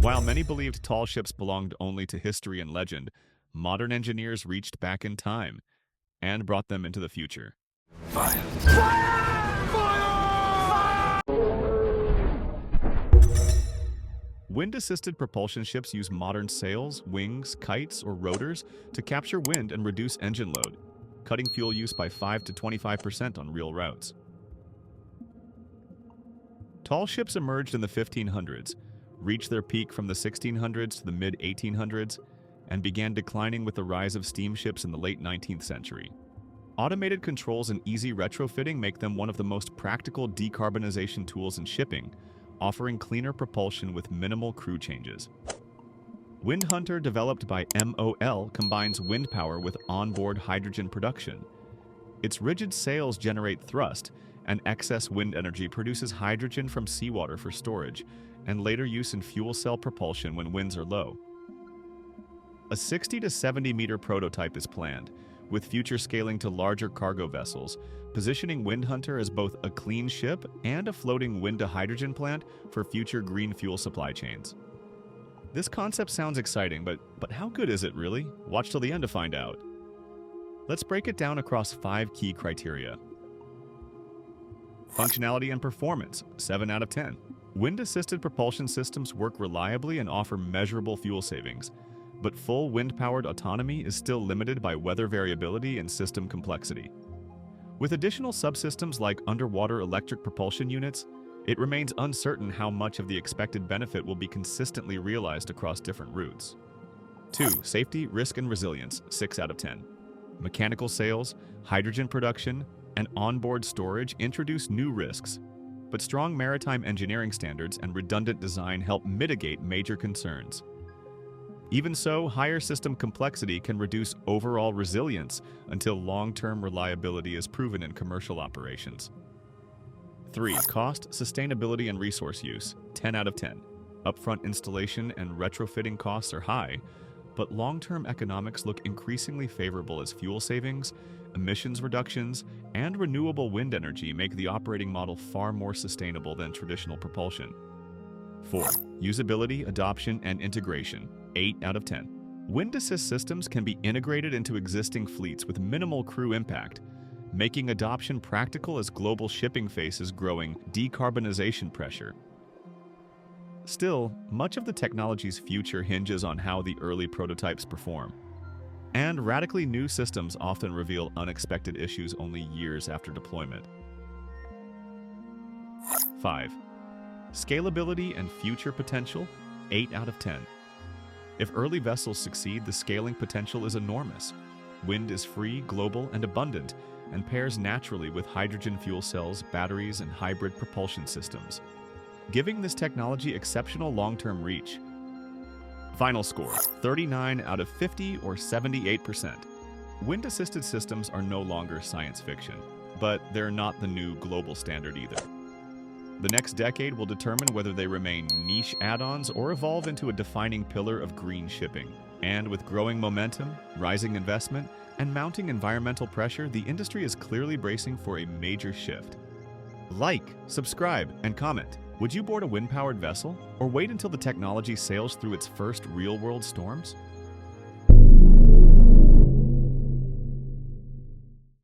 While many believed tall ships belonged only to history and legend, modern engineers reached back in time and brought them into the future. Wind-assisted propulsion ships use modern sails, wings, kites, or rotors to capture wind and reduce engine load, cutting fuel use by 5 to 25% on real routes. Tall ships emerged in the 1500s, reached their peak from the 1600s to the mid-1800s, and began declining with the rise of steamships in the late 19th century. Automated controls and easy retrofitting make them one of the most practical decarbonization tools in shipping, offering cleaner propulsion with minimal crew changes. Wind Hunter, developed by MOL, combines wind power with onboard hydrogen production. Its rigid sails generate thrust, and excess wind energy produces hydrogen from seawater for storage, and later use in fuel cell propulsion when winds are low. A 60 to 70 meter prototype is planned, with future scaling to larger cargo vessels, positioning Wind Hunter as both a clean ship and a floating wind-to-hydrogen plant for future green fuel supply chains. This concept sounds exciting, but how good is it really? Watch till the end to find out. Let's break it down across 5 key criteria. Functionality and performance, 7 out of 10. Wind-assisted propulsion systems work reliably and offer measurable fuel savings, but full wind-powered autonomy is still limited by weather variability and system complexity. With additional subsystems like underwater electric propulsion units, it remains uncertain how much of the expected benefit will be consistently realized across different routes. 2. Safety, risk, and resilience, 6 out of 10. Mechanical sails, hydrogen production, and onboard storage introduce new risks, but strong maritime engineering standards and redundant design help mitigate major concerns. Even so, higher system complexity can reduce overall resilience until long-term reliability is proven in commercial operations. 3. Cost, sustainability, and resource use, 10 out of 10. Upfront installation and retrofitting costs are high, but long-term economics look increasingly favorable as fuel savings, emissions reductions, and renewable wind energy make the operating model far more sustainable than traditional propulsion. 4. Usability, adoption, and integration, 8 out of 10. Wind assist systems can be integrated into existing fleets with minimal crew impact, making adoption practical as global shipping faces growing decarbonization pressure. Still, much of the technology's future hinges on how the early prototypes perform, and radically new systems often reveal unexpected issues only years after deployment. 5. Scalability and future potential, 8 out of 10. If early vessels succeed, the scaling potential is enormous. Wind is free, global, and abundant, and pairs naturally with hydrogen fuel cells, batteries, and hybrid propulsion systems, giving this technology exceptional long-term reach. Final score, 39 out of 50 or 78%. Wind-assisted systems are no longer science fiction, but they're not the new global standard either. The next decade will determine whether they remain niche add-ons or evolve into a defining pillar of green shipping. And with growing momentum, rising investment, and mounting environmental pressure, the industry is clearly bracing for a major shift. Like, subscribe, and comment. Would you board a wind-powered vessel, or wait until the technology sails through its first real-world storms?